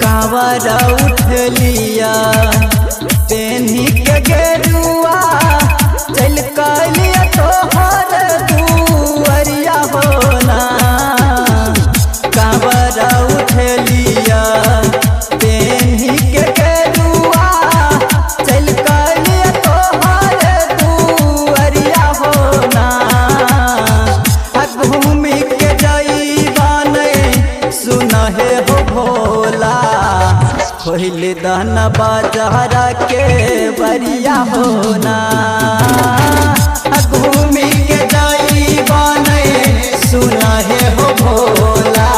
कांवर उठ लिया पेन्ही के गेरुआ चल कलिया तोहर दुअरिया होना। कांवर उठ लिया पेन्ही के गेरुआ चल कलिया तोहर दुअरिया होना। घूमी के जईबान सुना है हो भोला खोल दहन बाजारा के बरिया होना। घूमी के जईबान सुना है हो भोला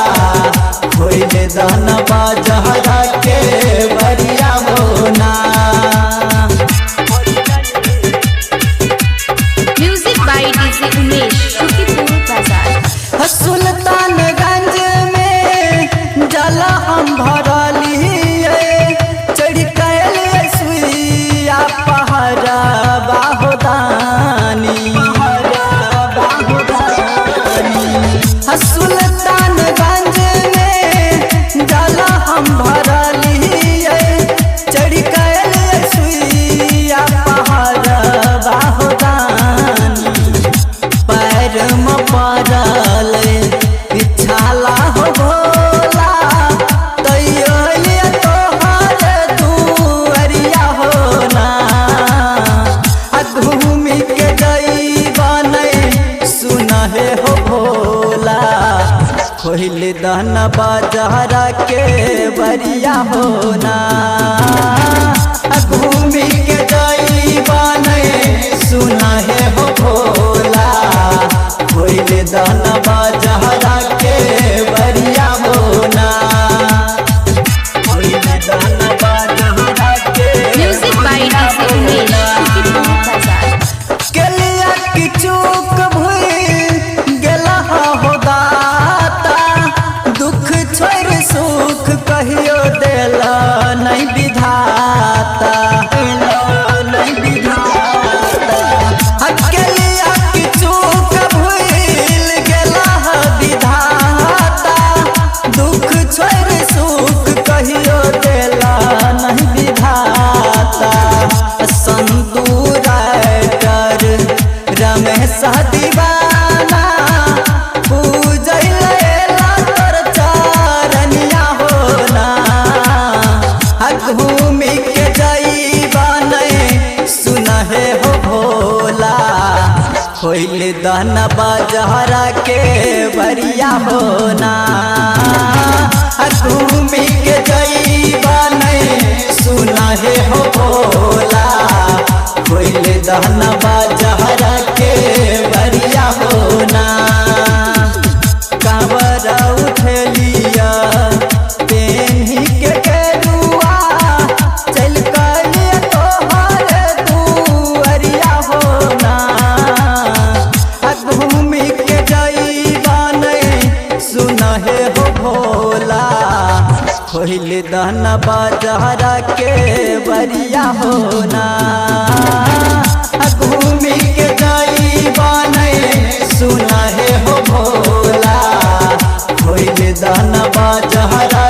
खोल दहन बाजारा के बरिया होना। Music by DJ Umesh Shukipur Bazar. Sultanganj में जला हम भरलिए चढ़ कैल सुइया पहाड़ा बाहुदानी। सुल्तानगंज में जला हम भरलिए चढ़ कैल सुइया पहाड़ा बाहुदानी। पैर में पड़ल छाला हो भोला तैयो तोहर दुअरिया होना। घूमी के जईबान सुना है हो भोला खोल दहन बाजारा के बरिया होना। घूमी के जईबान सुना है हो भोला खोल दहन बाजारा के बरिया होना। खोल दहन बाजारा के music by DJ Umesh Shukipur Bazar. केलिया की चूक भूल गेला हो दाता दुख छोड़ सुख कहियो देला नहीं विधाता। नहीं विधाता केलिया की चूक भूल गेला विधाता दुख छोड़ सुख कहियो देला नहीं विधाता। संतूरा कर रमेश दीवाना पूजैला तोर चरनिया होना। घूमी के जईबान सुना है हो भोला खोल दहन बाजारा के बरिया होना। घूमी के जईबान सुना है हो भोला खोल दहन बाजारा के बरिया होना। कांवर उठ लिया पेन्ही के गेरुआ चल कलिया तोहर दुअरिया होना। घूमी के जईबान सुना है हो भोला खोल दहन बाजारा के बरिया होना। घूमी के जईबान सुना है हो भोला खोल दहन बाजारा